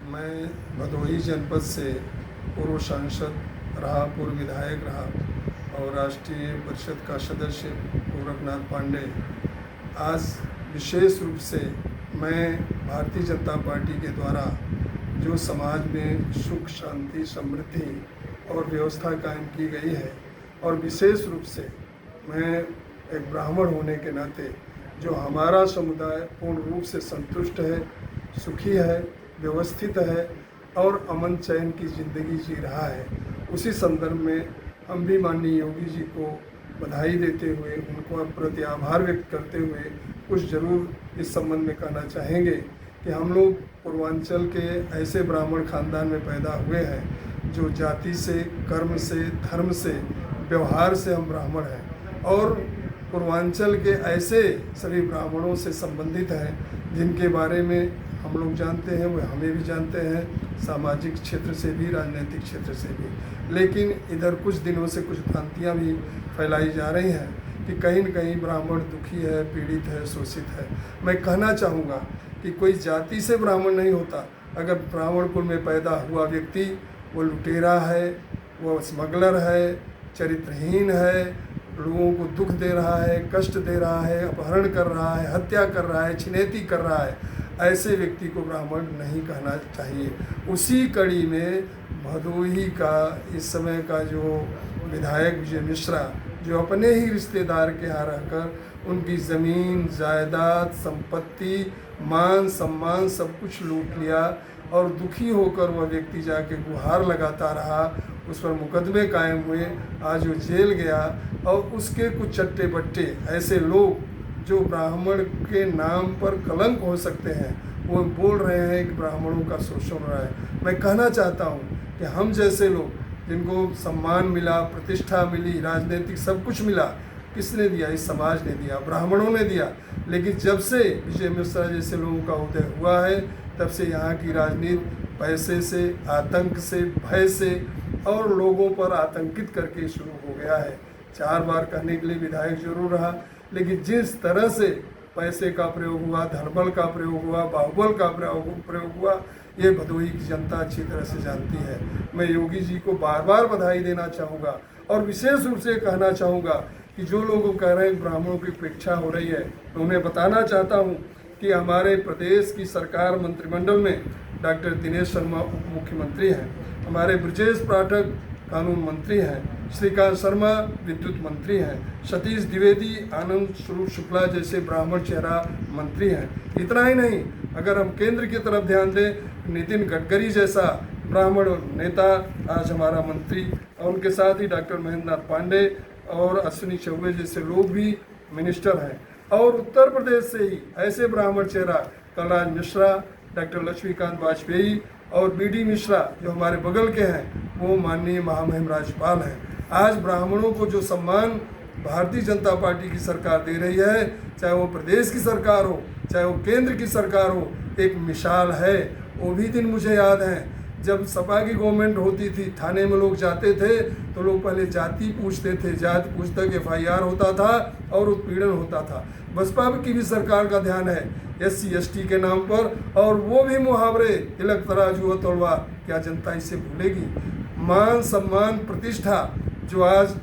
मैं भदोही जनपद से पूर्व सांसद रहा, पूर्व विधायक रहा और राष्ट्रीय परिषद का सदस्य गोरखनाथ पांडे। आज विशेष रूप से मैं भारतीय जनता पार्टी के द्वारा जो समाज में सुख, शांति, समृद्धि और व्यवस्था कायम की गई है, और विशेष रूप से मैं एक ब्राह्मण होने के नाते जो हमारा समुदाय पूर्ण रूप से संतुष्ट है, सुखी है, व्यवस्थित है और अमन चैन की ज़िंदगी जी रहा है, उसी संदर्भ में हम भी माननीय योगी जी को बधाई देते हुए, उनको प्रति आभार व्यक्त करते हुए कुछ ज़रूर इस संबंध में कहना चाहेंगे कि हम लोग पूर्वांचल के ऐसे ब्राह्मण खानदान में पैदा हुए हैं जो जाति से, कर्म से, धर्म से, व्यवहार से हम ब्राह्मण हैं, और पूर्वांचल के ऐसे सभी ब्राह्मणों से संबंधित हैं जिनके बारे में हम लोग जानते हैं, वो हमें भी जानते हैं, सामाजिक क्षेत्र से भी, राजनीतिक क्षेत्र से भी। लेकिन इधर कुछ दिनों से कुछ भ्रांतियाँ भी फैलाई जा रही हैं कि कहीं न कहीं ब्राह्मण दुखी है, पीड़ित है, शोषित है। मैं कहना चाहूँगा कि कोई जाति से ब्राह्मण नहीं होता। अगर ब्राह्मण कुल में पैदा हुआ व्यक्ति वो लुटेरा है, वो स्मगलर है, चरित्रहीन है, लोगों को दुख दे रहा है, कष्ट दे रहा है, अपहरण कर रहा है, हत्या कर रहा है, छिनेती कर रहा है, ऐसे व्यक्ति को ब्राह्मण नहीं कहना चाहिए। उसी कड़ी में भदोही का इस समय का जो विधायक विजय मिश्रा, जो अपने ही रिश्तेदार के यहाँ रहकर उनकी ज़मीन, जायदाद, संपत्ति, मान सम्मान सब कुछ लूट लिया, और दुखी होकर वह व्यक्ति जाके गुहार लगाता रहा, उस पर मुकदमे कायम हुए, आज वो जेल गया। और उसके कुछ चट्टे बट्टे ऐसे लोग जो ब्राह्मण के नाम पर कलंक हो सकते हैं, वो बोल रहे हैं कि ब्राह्मणों का शोषण हो रहा है। मैं कहना चाहता हूँ कि हम जैसे लोग जिनको सम्मान मिला, प्रतिष्ठा मिली, राजनीतिक सब कुछ मिला, किसने दिया? इस समाज ने दिया, ब्राह्मणों ने दिया। लेकिन जब से विजय मिश्रा जैसे लोगों का उदय हुआ है, तब से यहाँ की राजनीति पैसे से, आतंक से, भय से और लोगों पर आतंकित करके शुरू हो गया है। 4 बार कहने के लिए विधायक जरूर रहा, लेकिन जिस तरह से पैसे का प्रयोग हुआ, धनबल का प्रयोग हुआ, बाहुबल का प्रयोग हुआ, ये भदोही की जनता अच्छी तरह से जानती है। मैं योगी जी को बार बार बधाई देना चाहूँगा, और विशेष रूप से कहना चाहूँगा कि जो लोग कह रहे हैं ब्राह्मणों की उपेक्षा हो रही है, मैं उन्हें बताना चाहता हूँ कि हमारे प्रदेश की सरकार मंत्रिमंडल में डॉक्टर दिनेश शर्मा उप मुख्यमंत्री हैं, हमारे ब्रजेश पाठक कानून मंत्री हैं, श्रीकांत शर्मा विद्युत मंत्री हैं, सतीश द्विवेदी, आनंद स्वरूप शुक्ला जैसे ब्राह्मण चेहरा मंत्री हैं। इतना ही नहीं, अगर हम केंद्र की तरफ ध्यान दें, नितिन गडकरी जैसा ब्राह्मण नेता आज हमारा मंत्री, और उनके साथ ही डॉक्टर महेंद्र नाथ पांडे और अश्विनी चौबे जैसे लोग भी मिनिस्टर हैं। और उत्तर प्रदेश से ही ऐसे ब्राह्मण चेहरा कलराज मिश्रा, डॉक्टर लक्ष्मीकांत वाजपेयी और बीडी मिश्रा जो हमारे बगल के हैं, वो माननीय महामहिम राज्यपाल हैं। आज ब्राह्मणों को जो सम्मान भारतीय जनता पार्टी की सरकार दे रही है, चाहे वो प्रदेश की सरकार हो, चाहे वो केंद्र की सरकार हो, एक मिसाल है। वो भी दिन मुझे याद हैं जब सपा की गवर्नमेंट होती थी, थाने में लोग जाते थे तो लोग पहले जाति पूछते थे, जाति पूछते तक FIR होता था और उत्पीड़न होता था। बसपा की भी सरकार का ध्यान है SC ST के नाम पर, और वो भी मुहावरे, तिलक तराजू और तलवार, क्या जनता इसे भूलेगी? मान सम्मान, प्रतिष्ठा जो आज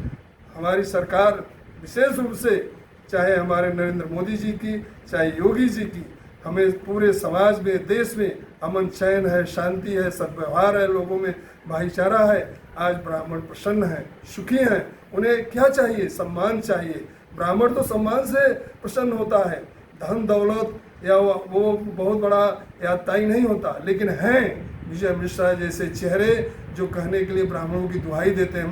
हमारी सरकार विशेष रूप से, चाहे हमारे नरेंद्र मोदी जी की, चाहे योगी जी की, हमें पूरे समाज में, देश में अमन चैन है, शांति है, सद्व्यवहार है, लोगों में भाईचारा है। आज ब्राह्मण प्रसन्न हैं, सुखी हैं। उन्हें क्या चाहिए? सम्मान चाहिए। ब्राह्मण तो सम्मान से प्रसन्न होता है, धन दौलत या वो बहुत बड़ा याताई नहीं होता, लेकिन हैं विजय मिश्रा जैसे चेहरे जो कहने के लिए ब्राह्मणों की दुहाई देते हैं।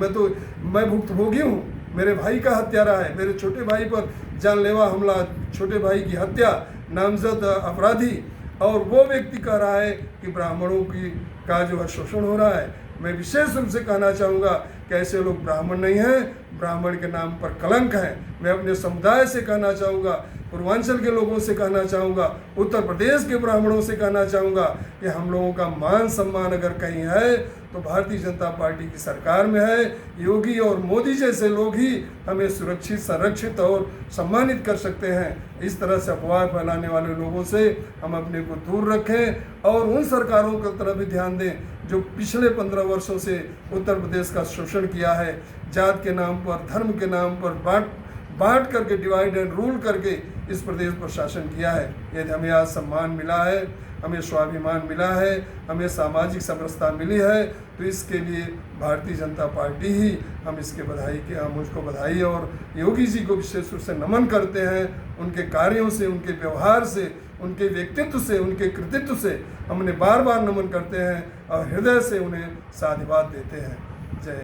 मैं भुक्तभोगी हूँ, मेरे भाई का हत्यारा है, मेरे छोटे भाई पर जानलेवा हमला, छोटे भाई की हत्या, नामजद अपराधी, और वो व्यक्ति कह रहा है कि ब्राह्मणों का जो है शोषण हो रहा है। मैं विशेष रूप से कहना चाहूँगा कि ऐसे लोग ब्राह्मण नहीं हैं, ब्राह्मण के नाम पर कलंक है। मैं अपने समुदाय से कहना चाहूँगा पूर्वांचल के लोगों से कहना चाहूँगा, उत्तर प्रदेश के ब्राह्मणों से कहना चाहूँगा कि हम लोगों का मान सम्मान अगर कहीं है तो भारतीय जनता पार्टी की सरकार में है। योगी और मोदी जैसे लोग ही हमें सुरक्षित, संरक्षित और सम्मानित कर सकते हैं। इस तरह से अफवाह फैलाने वाले लोगों से हम अपने को दूर रखें और उन सरकारों की तरफ भी ध्यान दें जो पिछले 15 वर्षों से उत्तर प्रदेश का शोषण किया है, जात के नाम पर, धर्म के नाम पर बांट करके, डिवाइड एंड रूल करके इस प्रदेश पर शासन किया है। यदि हमें आज सम्मान मिला है, हमें स्वाभिमान मिला है, हमें सामाजिक समरसता मिली है, तो इसके लिए भारतीय जनता पार्टी ही हम उसको बधाई और योगी जी को विशेष रूप से नमन करते हैं। उनके कार्यों से, उनके व्यवहार से, उनके व्यक्तित्व से, उनके कृतित्व से हमने बार बार नमन करते हैं और हृदय से उन्हें साधुवाद देते हैं।